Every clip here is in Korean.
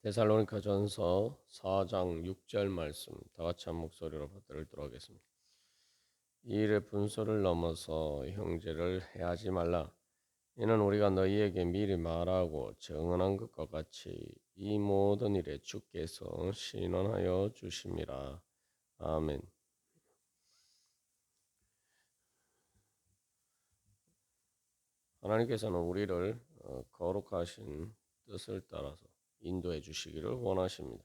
데살로니가전서 4장 6절 말씀 다 같이 한 목소리로 받들도록 하겠습니다. 이 일의 분소를 넘어서 형제를 해하지 말라. 이는 우리가 너희에게 미리 말하고 정언한 것과 같이 이 모든 일에 주께서 신원하여 주심이라. 아멘. 하나님께서는 우리를 거룩하신 뜻을 따라서 인도해 주시기를 원하십니다.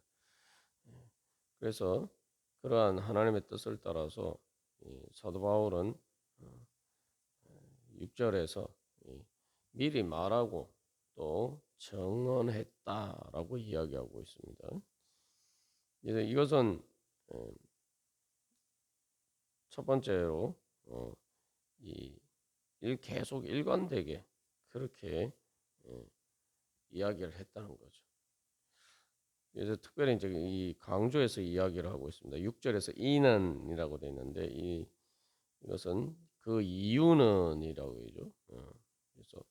그래서 그러한 하나님의 뜻을 따라서 사도 바울은 6절에서 미리 말하고 또 정언했다라고 이야기하고 있습니다. 그래서 이것은 첫 번째로 계속 일관되게 그렇게 이야기를 했다는 거죠. 그래서 특별히 이제 이 강조해서 이야기를 하고 있습니다. 6절에서 이는이라고 되어 있는데 이것은 그 이유는이라고 해죠.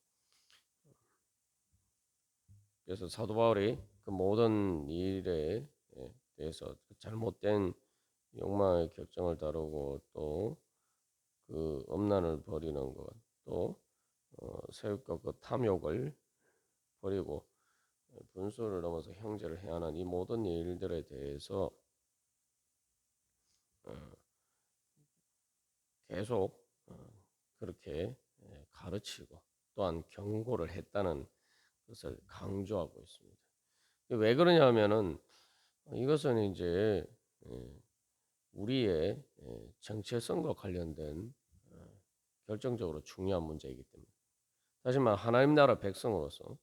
그래서 사도 바울이 그 모든 일에 대해서 잘못된 욕망의 격정을 다루고 또 그 엄난을 버리는 것, 또 세욕과 그 탐욕을 버리고 분수를 넘어서 형제를 해하는 이 모든 일들에 대해서 계속 그렇게 가르치고 또한 경고를 했다는 것을 강조하고 있습니다. 왜 그러냐면은 이것은 이제 우리의 정체성과 관련된 결정적으로 중요한 문제이기 때문에 다시 말해 하나님 나라 백성으로서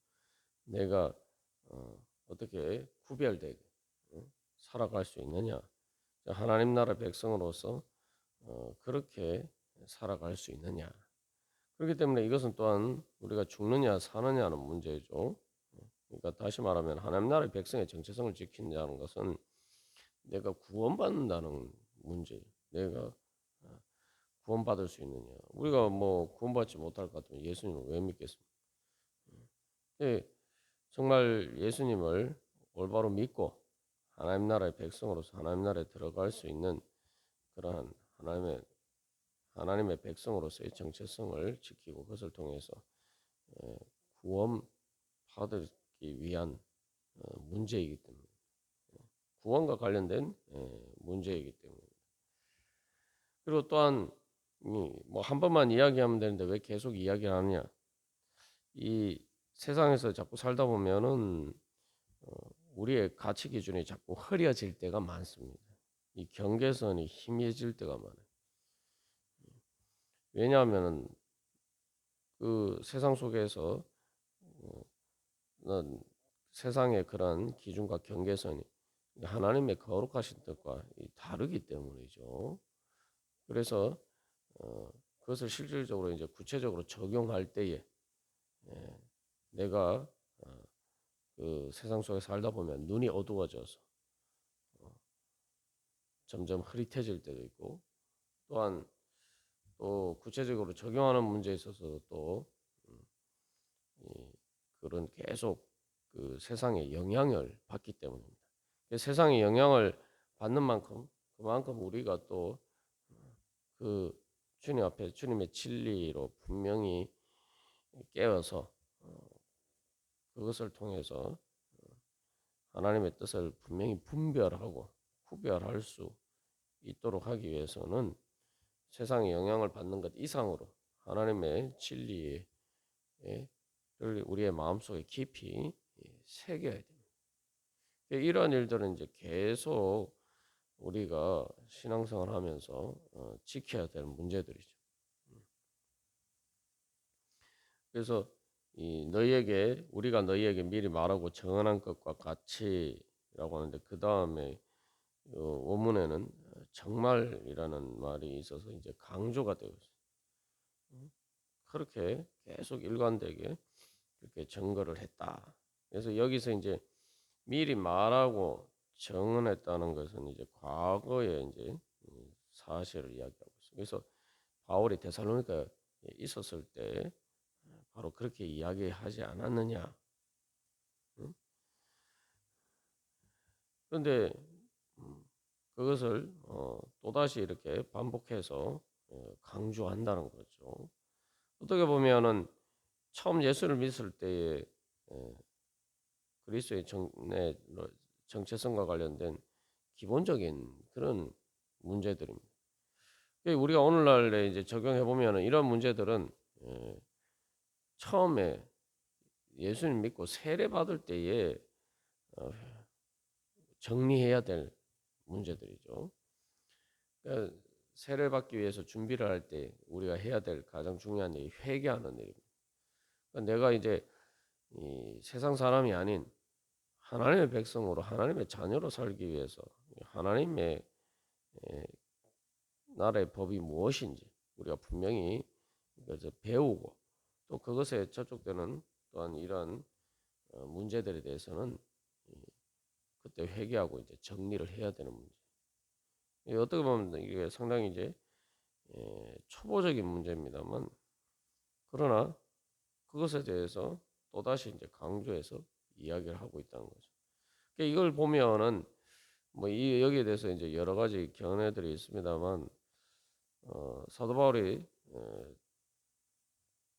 내가 어떻게 구별되게 살아갈 수 있느냐, 하나님 나라 백성으로서 그렇게 살아갈 수 있느냐. 그렇기 때문에 이것은 또한 우리가 죽느냐 사느냐는 문제죠. 그러니까 다시 말하면 하나님 나라의 백성의 정체성을 지킨다는 것은 내가 구원받는다는 문제. 내가 구원받을 수 있느냐. 우리가 뭐 구원받지 못할 것 같으면 예수님을 왜 믿겠습니까? 예, 정말 예수님을 올바로 믿고 하나님 나라의 백성으로서 하나님 나라에 들어갈 수 있는 그러한 하나님의 백성으로서의 정체성을 지키고 그것을 통해서 구원 받기 위한 문제이기 때문에 구원과 관련된 문제이기 때문에 그리고 또한 뭐 한 번만 이야기하면 되는데 왜 계속 이야기를 하느냐 이 세상에서 자꾸 살다 보면은 우리의 가치 기준이 자꾸 흐려질 때가 많습니다. 이 경계선이 희미해질 때가 많아요. 왜냐하면은 그 세상 속에서 세상의 그런 기준과 경계선이 하나님의 거룩하신 뜻과 다르기 때문이죠. 그래서 그것을 실질적으로 이제 구체적으로 적용할 때에 내가 그 세상 속에 살다 보면 눈이 어두워져서 점점 흐릿해질 때도 있고 또한 또 구체적으로 적용하는 문제에 있어서 또 그런 계속 그 세상의 영향을 받기 때문입니다. 세상의 영향을 받는 만큼 그만큼 우리가 또 그 주님 앞에 주님의 진리로 분명히 깨어서 그것을 통해서 하나님의 뜻을 분명히 분별하고 구별할 수 있도록 하기 위해서는 세상의 영향을 받는 것 이상으로 하나님의 진리를 우리의 마음속에 깊이 새겨야 됩니다. 이러한 일들은 이제 계속 우리가 신앙생활 하면서 지켜야 되는 문제들이죠. 그래서 우리가 너희에게 미리 말하고 정언한 것과 같이라고 하는데 그 다음에 원문에는 정말이라는 말이 있어서 이제 강조가 되고 있어요. 그렇게 계속 일관되게 그렇게 증거를 했다. 그래서 여기서 이제 미리 말하고 정언했다는 것은 이제 과거에 이제 사실을 이야기하고 있어요. 그래서 바울이 데살로니가에 있었을 때 바로 그렇게 이야기하지 않았느냐. 응? 그런데 그것을 또다시 이렇게 반복해서 강조한다는 거죠. 어떻게 보면은 처음 예수를 믿을 때에 에, 그리스도의 정체성과 관련된 기본적인 그런 문제들입니다. 우리가 오늘날에 이제 적용해 보면은 이런 문제들은 에, 처음에 예수님 믿고 세례 받을 때에 어, 정리해야 될 문제들이죠. 그러니까 세례를 받기 위해서 준비를 할 때 우리가 해야 될 가장 중요한 일이 회개하는 일입니다. 그러니까 내가 이제 이 세상 사람이 아닌 하나님의 백성으로 하나님의 자녀로 살기 위해서 하나님의 나라의 법이 무엇인지 우리가 분명히 그래서 배우고 또 그것에 저촉되는 또한 이러한 문제들에 대해서는 그때 회개하고 이제 정리를 해야 되는 문제. 어떻게 보면 이게 상당히 이제 초보적인 문제입니다만 그러나 그것에 대해서 또다시 이제 강조해서 이야기를 하고 있다는 거죠. 그러니까 이걸 보면은 뭐 여기에 대해서 이제 여러 가지 견해들이 있습니다만 사도 바울이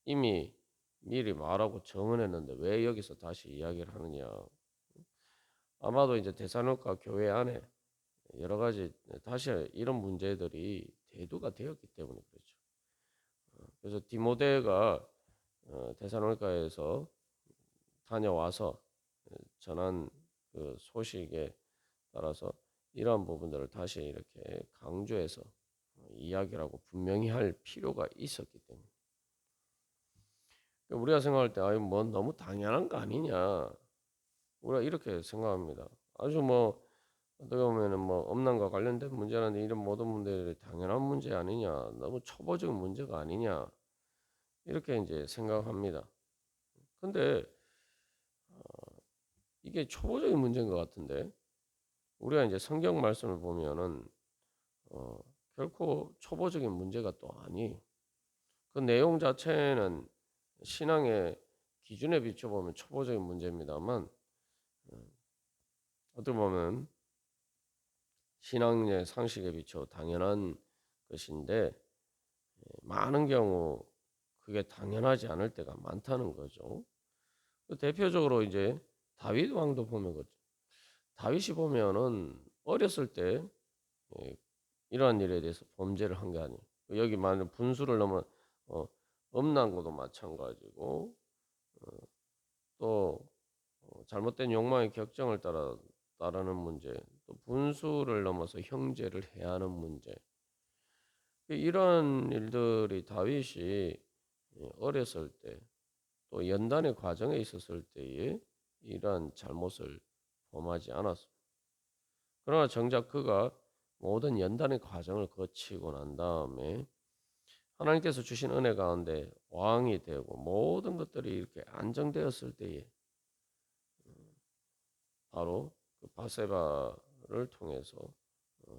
이미 미리 말하고 정언했는데 왜 여기서 다시 이야기를 하느냐. 아마도 이제 데살로니가 교회 안에 여러 가지 다시 이런 문제들이 대두가 되었기 때문에 그렇죠. 그래서 디모데가 데살로니가에서 다녀와서 전한 그 소식에 따라서 이러한 부분들을 다시 이렇게 강조해서 이야기를 하고 분명히 할 필요가 있었기 때문에 우리가 생각할 때 아유 뭐 너무 당연한 거 아니냐 우리가 이렇게 생각합니다. 아주 뭐 어떻게 보면은 뭐 음란과 관련된 문제라는 이런 모든 문제들이 당연한 문제 아니냐 너무 초보적인 문제가 아니냐 이렇게 이제 생각합니다. 근데 이게 초보적인 문제인 것 같은데 우리가 이제 성경 말씀을 보면은 어, 결코 초보적인 문제가 또 아니에요. 그 내용 자체는 신앙의 기준에 비춰보면 초보적인 문제입니다만 어떻게 보면 신앙의 상식에 비춰 당연한 것인데 많은 경우 그게 당연하지 않을 때가 많다는 거죠. 그 대표적으로 이제 다윗 왕도 보면 그렇죠. 다윗이 보면은 어렸을 때 예, 이러한 일에 대해서 범죄를 한 게 아니에요. 여기 말하는 분수를 넘어 어, 음란고도 마찬가지고 또 잘못된 욕망의 격정을 따르는 문제, 또 분수를 넘어서 형제를 해하는 문제. 이런 일들이 다윗이 어렸을 때, 또 연단의 과정에 있었을 때에 이러한 잘못을 범하지 않았습니다. 그러나 정작 그가 모든 연단의 과정을 거치고 난 다음에 하나님께서 주신 은혜 가운데 왕이 되고 모든 것들이 이렇게 안정되었을 때에 바로 그 바세바를 통해서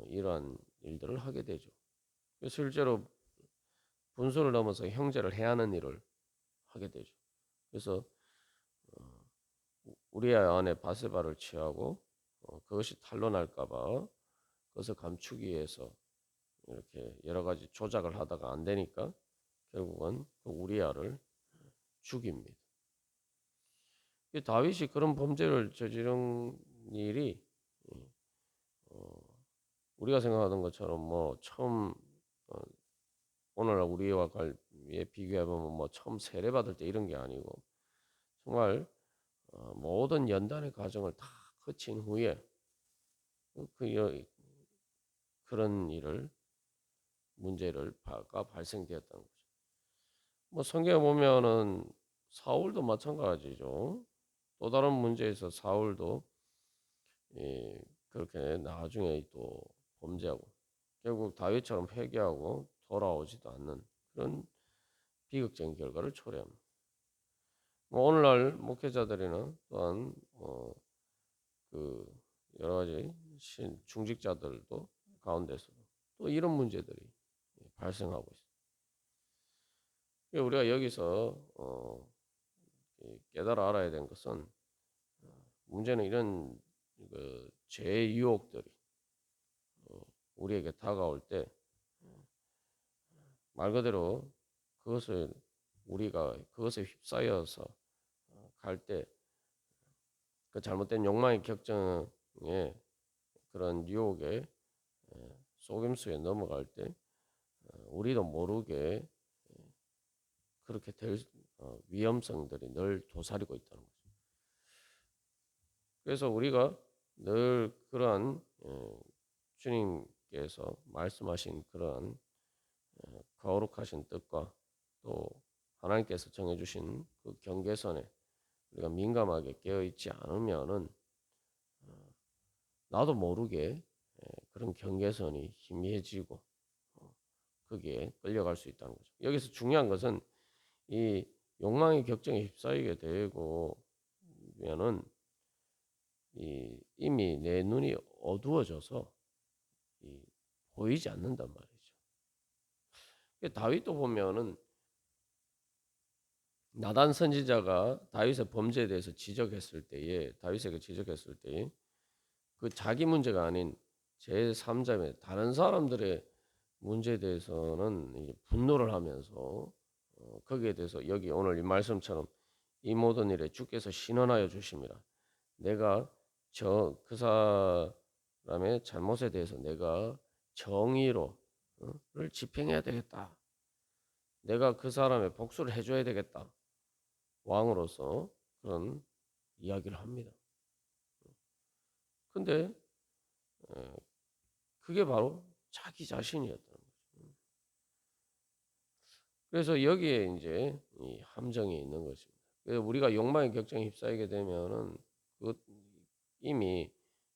이러한 일들을 하게 되죠. 실제로 분수를 넘어서 형제를 해하는 일을 하게 되죠. 그래서 우리아 안에 바세바를 취하고 그것이 탄로날까봐 그것을 감추기 위해서 이렇게 여러 가지 조작을 하다가 안 되니까 결국은 그 우리아를 죽입니다. 다윗이 그런 범죄를 저지른 일이 어, 우리가 생각하는 것처럼 뭐 처음 오늘날 우리와 비교해보면 뭐 처음 세례받을 때 이런 게 아니고 정말 모든 연단의 과정을 다 거친 후에 그 그런 일을 문제가 발생되었다는 거죠. 뭐 성경에 보면은 사울도 마찬가지죠. 또 다른 문제에서 사울도 그렇게 나중에 또 범죄하고 결국 다윗처럼 회개하고 돌아오지도 않는 그런 비극적인 결과를 초래합니다. 뭐 오늘날 목회자들이나 또한 그 여러 가지 중직자들도 가운데서 또 이런 문제들이 발생하고 있습니다. 우리가 여기서 깨달아 알아야 되는 것은 문제는 이런 그 죄의 유혹들이 우리에게 다가올 때 말 그대로 그것을 우리가 그것에 휩싸여서 갈 때 그 잘못된 욕망의 격정에 그런 유혹에 속임수에 넘어갈 때 우리도 모르게 그렇게 될 위험성들이 늘 도사리고 있다는 거죠. 그래서 우리가 늘 그러한 주님께서 말씀하신 그러한 거룩하신 뜻과 또 하나님께서 정해주신 그 경계선에 우리가 민감하게 깨어있지 않으면은 나도 모르게 그런 경계선이 희미해지고 거기에 끌려갈 수 있다는 거죠. 여기서 중요한 것은 이 욕망의 격정에 휩싸이게 되고면은 이미 내 눈이 어두워져서 보이지 않는단 말이죠. 다윗도 보면은 나단 선지자가 다윗의 범죄에 대해서 다윗에게 지적했을 때에 그 자기 문제가 아닌 제3자의 다른 사람들의 문제에 대해서는 분노를 하면서 거기에 대해서 여기 오늘 이 말씀처럼 이 모든 일에 주께서 신원하여 주심이라. 내가 그 사람의 잘못에 대해서 내가 정의로 를 집행해야 되겠다. 내가 그 사람의 복수를 해줘야 되겠다. 왕으로서 그런 이야기를 합니다. 근데 그게 바로 자기 자신이었다는 거죠. 그래서 여기에 이제 이 함정이 있는 것입니다. 그래서 우리가 욕망의 격정에 휩싸이게 되면은 이미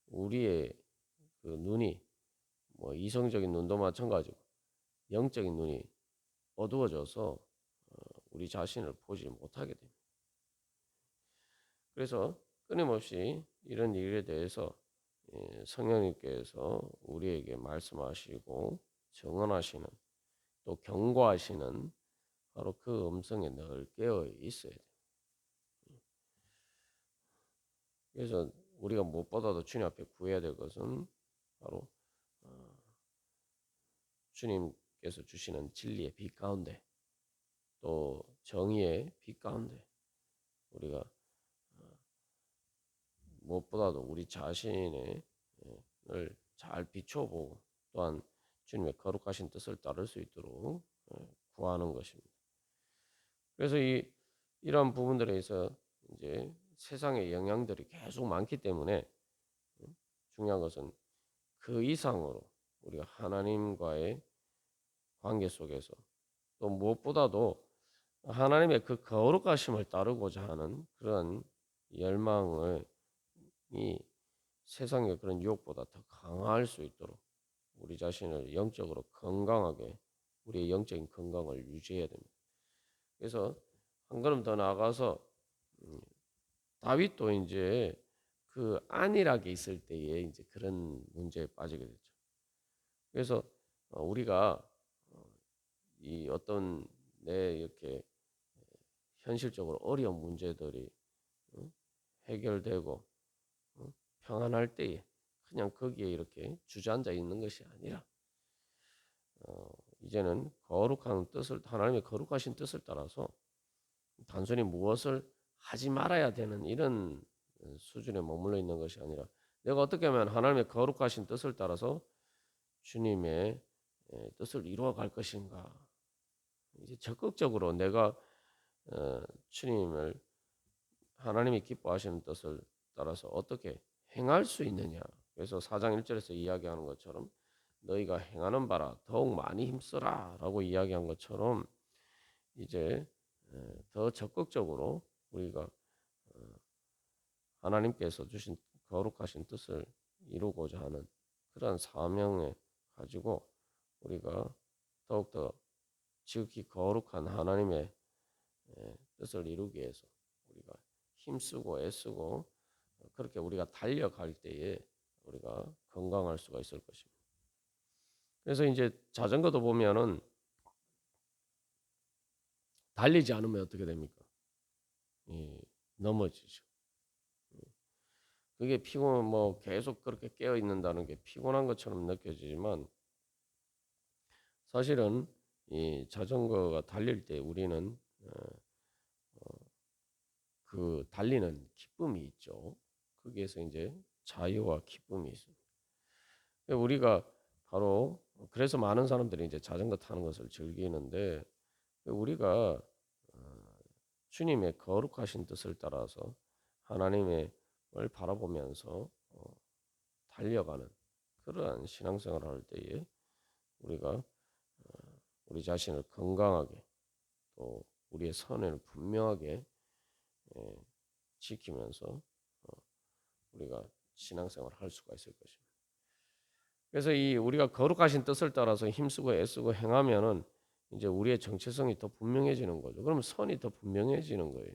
우리의 그 눈이 뭐 이성적인 눈도 마찬가지고 영적인 눈이 어두워져서 우리 자신을 보지 못하게 됩니다. 그래서 끊임없이 이런 일에 대해서 성령님께서 우리에게 말씀하시고 증언하시는 또 경고하시는 바로 그 음성에 늘 깨어 있어야 돼요. 그래서 우리가 무엇보다도 주님 앞에 구해야 될 것은 바로 주님께서 주시는 진리의 빛 가운데 또 정의의 빛 가운데 우리가 무엇보다도 우리 자신을 잘 비춰보고 또한 주님의 거룩하신 뜻을 따를 수 있도록 구하는 것입니다. 그래서 이러한 부분들에 있어 이제 세상의 영향들이 계속 많기 때문에 중요한 것은 그 이상으로 우리가 하나님과의 관계 속에서 또 무엇보다도 하나님의 그 거룩하심을 따르고자 하는 그런 열망을 이 세상의 그런 유혹보다 더 강할 수 있도록 우리 자신을 영적으로 건강하게 우리의 영적인 건강을 유지해야 됩니다. 그래서 한 걸음 더 나아가서 다윗도 이제 그 안일하게 있을 때에 이제 그런 문제에 빠지게 됐죠. 그래서 우리가 이 어떤 내 이렇게 현실적으로 어려운 문제들이 해결되고 평안할 때에 그냥 거기에 이렇게 주저앉아 있는 것이 아니라 이제는 거룩한 뜻을 하나님의 거룩하신 뜻을 따라서 단순히 무엇을 하지 말아야 되는 이런 수준에 머물러 있는 것이 아니라 내가 어떻게 하면 하나님의 거룩하신 뜻을 따라서 주님의 뜻을 이루어 갈 것인가. 이제 적극적으로 내가 주님을 하나님이 기뻐하시는 뜻을 따라서 어떻게 행할 수 있느냐. 그래서 4장 1절에서 이야기하는 것처럼 너희가 행하는 바라 더욱 많이 힘써라 라고 이야기한 것처럼 이제 더 적극적으로 우리가 하나님께서 주신 거룩하신 뜻을 이루고자 하는 그러한 사명에 가지고 우리가 더욱더 지극히 거룩한 하나님의 뜻을 이루기 위해서 우리가 힘쓰고 애쓰고 그렇게 우리가 달려갈 때에 우리가 건강할 수가 있을 것입니다. 그래서 이제 자전거도 보면은 달리지 않으면 어떻게 됩니까? 넘어지죠. 그게 피곤 뭐 계속 그렇게 깨어 있는다는 게 피곤한 것처럼 느껴지지만 사실은 이 자전거가 달릴 때 우리는 그 달리는 기쁨이 있죠. 거기에서 이제 자유와 기쁨이 있습니다. 우리가 바로 그래서 많은 사람들이 이제 자전거 타는 것을 즐기는데 우리가 주님의 거룩하신 뜻을 따라서 하나님의 을 바라보면서 달려가는 그러한 신앙생활을 할 때에 우리가 우리 자신을 건강하게 또 우리의 선을 분명하게 예, 지키면서 우리가 신앙생활을 할 수가 있을 것입니다. 그래서 이 우리가 거룩하신 뜻을 따라서 힘쓰고 애쓰고 행하면은 이제 우리의 정체성이 더 분명해지는 거죠. 그러면 선이 더 분명해지는 거예요.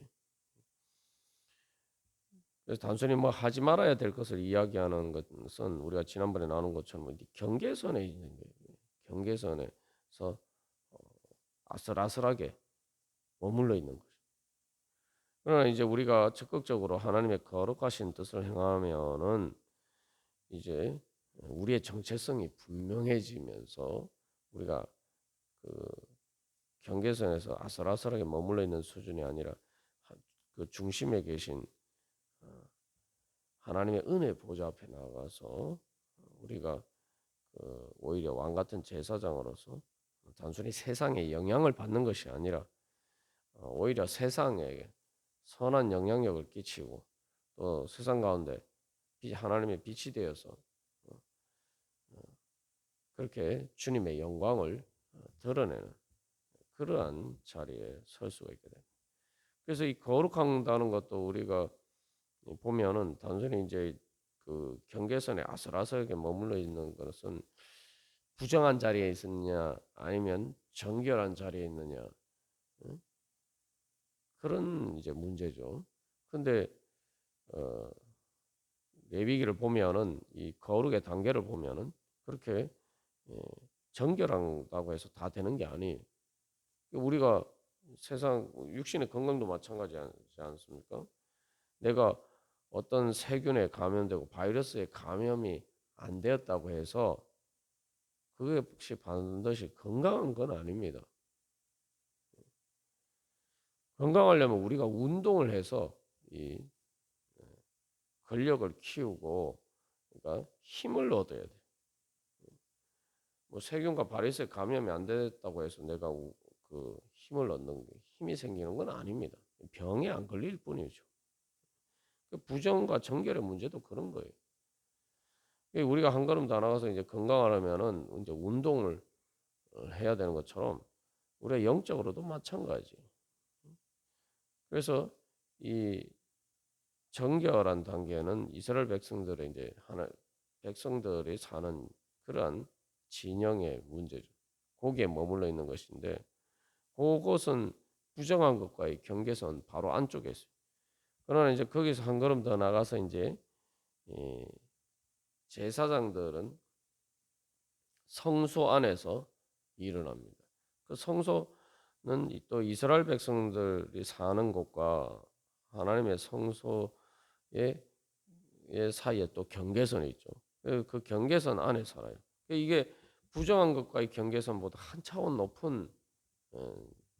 그래서 단순히 뭐 하지 말아야 될 것을 이야기하는 것은 우리가 지난번에 나눈 것처럼 경계선에 있는 거예요. 경계선에서 아슬아슬하게 머물러 있는 거죠. 그러나 이제 우리가 적극적으로 하나님의 거룩하신 뜻을 행하면은 이제 우리의 정체성이 분명해지면서 우리가 그 경계선에서 아슬아슬하게 머물러 있는 수준이 아니라 그 중심에 계신 하나님의 은혜 보좌 앞에 나가서 우리가 오히려 왕 같은 제사장으로서 단순히 세상에 영향을 받는 것이 아니라 오히려 세상에 선한 영향력을 끼치고 또 세상 가운데 하나님의 빛이 되어서 그렇게 주님의 영광을 드러내는 그러한 자리에 설 수가 있게 됩니다. 그래서 이 거룩한다는 것도 우리가 보면은 단순히 이제 그 경계선에 아슬아슬하게 머물러 있는 것은 부정한 자리에 있느냐 아니면 정결한 자리에 있느냐 그런 이제 문제죠. 근데 어, 레위기를 보면은 이 거룩의 단계를 보면은 그렇게 예, 정결한다고 해서 다 되는 게 아니에요. 우리가 세상 육신의 건강도 마찬가지지 않습니까? 내가 어떤 세균에 감염되고 바이러스에 감염이 안 되었다고 해서 그것이 반드시 건강한 건 아닙니다. 건강하려면 우리가 운동을 해서 이 근력을 키우고 그러니까 힘을 얻어야 돼. 뭐 세균과 바이러스에 감염이 안 됐다고 해서 내가 그 힘을 얻는 힘이 생기는 건 아닙니다. 병에 안 걸릴 뿐이죠. 그 부정과 정결의 문제도 그런 거예요. 우리가 한 걸음 더 나가서 이제 건강하려면은 이제 운동을 해야 되는 것처럼 우리가 영적으로도 마찬가지. 그래서 이 정결한 단계는 이스라엘 백성들의 이제 하나 백성들이 사는 그러한 진영의 문제죠. 거기에 머물러 있는 것인데 그것은 부정한 것과의 경계선 바로 안쪽에 있어요. 그러나 이제 거기서 한 걸음 더 나가서 이제 이 제사장들은 성소 안에서 일어납니다. 그 성소는 또 이스라엘 백성들이 사는 곳과 하나님의 성소의 사이에 또 경계선이 있죠. 그 경계선 안에 살아요. 이게 부정한 것과의 경계선보다 한 차원 높은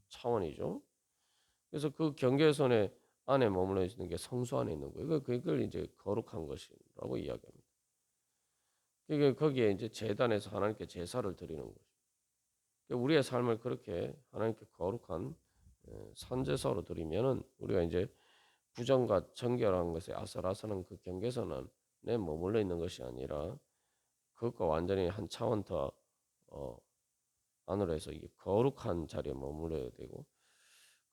차원이죠. 그래서 그 경계선에 안에 머물러 있는 게 성소 안에 있는 거예요. 그걸 이제 거룩한 것이라고 이야기합니다. 이게 거기에 이제 제단에서 하나님께 제사를 드리는 거죠. 우리의 삶을 그렇게 하나님께 거룩한 선제사로 드리면은 우리가 이제 부정과 정결한 것에 아슬아슬한 그 경계선에 머물러 있는 것이 아니라 그것과 완전히 한 차원 더 안으로 해서 이게 거룩한 자리에 머물러야 되고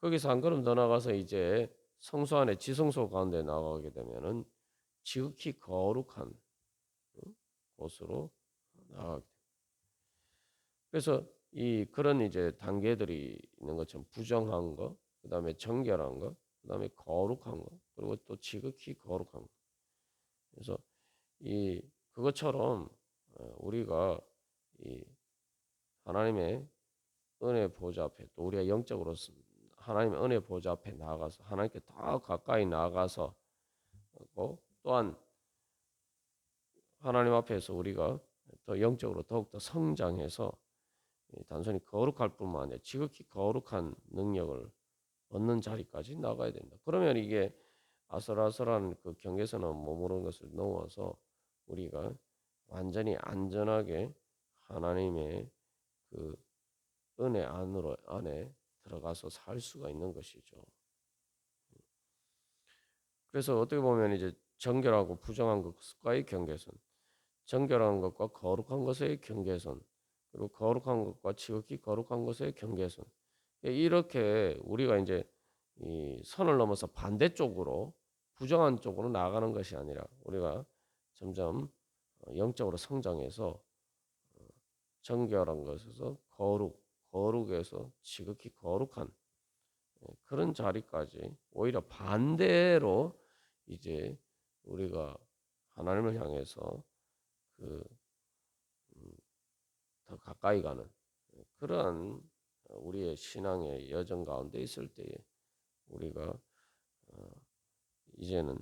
거기서 한 걸음 더 나가서 이제 성소 안에 지성소 가운데 나가게 되면은 지극히 거룩한 곳으로 나가게 됩니다. 그래서 이 그런 이제 단계들이 있는 것처럼 부정한 거, 그다음에 정결한 거, 그다음에 거룩한 거, 그리고 또 지극히 거룩한 거. 그래서 이 그것처럼 우리가 이 하나님의 은혜 보좌 앞에 또 우리가 영적으로 하나님의 은혜 보좌 앞에 나아가서 하나님께 더 가까이 나아가서 또한 하나님 앞에서 우리가 더 영적으로 더욱더 성장해서 단순히 거룩할 뿐만 아니라 지극히 거룩한 능력을 얻는 자리까지 나가야 된다. 그러면 이게 아슬아슬한 그 경계선을 머무르는 것을 넘어서 우리가 완전히 안전하게 하나님의 그 은혜 안에 들어가서 살 수가 있는 것이죠. 그래서 어떻게 보면 이제 정결하고 부정한 것과의 경계선, 정결한 것과 거룩한 것의 경계선, 그리고 거룩한 것과 지극히 거룩한 것의 경계선. 이렇게 우리가 이제 이 선을 넘어서 반대쪽으로 부정한 쪽으로 나가는 것이 아니라 우리가 점점 영적으로 성장해서 정결한 것에서 거룩에서 지극히 거룩한 그런 자리까지 오히려 반대로 이제 우리가 하나님을 향해서 그 더 가까이 가는 그러한 우리의 신앙의 여정 가운데 있을 때에 우리가 이제는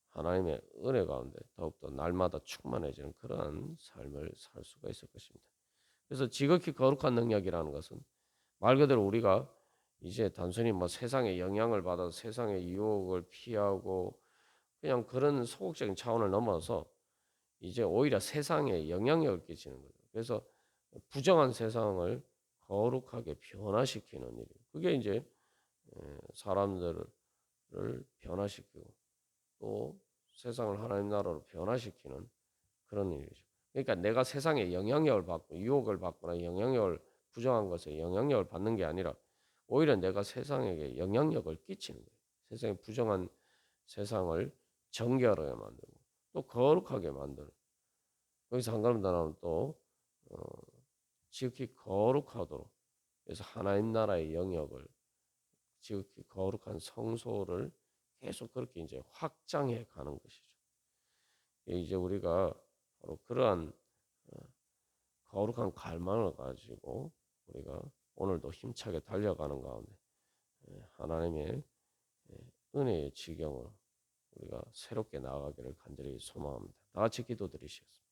하나님의 은혜 가운데 더욱더 날마다 충만해지는 그러한 삶을 살 수가 있을 것입니다. 그래서 지극히 거룩한 능력이라는 것은 말 그대로 우리가 이제 단순히 뭐 세상의 영향을 받아서 세상의 유혹을 피하고 그냥 그런 소극적인 차원을 넘어서 이제 오히려 세상에 영향력을 끼치는 거죠. 그래서 부정한 세상을 거룩하게 변화시키는 일. 그게 이제 사람들을 변화시키고 또 세상을 하나님 나라로 변화시키는 그런 일이죠. 그러니까 내가 세상에 영향력을 받고 유혹을 받거나 영향력을 부정한 것에 영향력을 받는 게 아니라 오히려 내가 세상에게 영향력을 끼치는 거예요. 세상의 부정한 세상을 정결하게 만들고 또 거룩하게 만드는 거기서 한 걸음 더 나오면 또 어, 지극히 거룩하도록 그래서 하나님 나라의 영역을 지극히 거룩한 성소를 계속 그렇게 이제 확장해 가는 것이죠. 이제 우리가 바로 그러한 거룩한 갈망을 가지고 우리가 오늘도 힘차게 달려가는 가운데 하나님의 은혜의 지경을 우리가 새롭게 나아가기를 간절히 소망합니다. 다 같이 기도드리시겠습니다.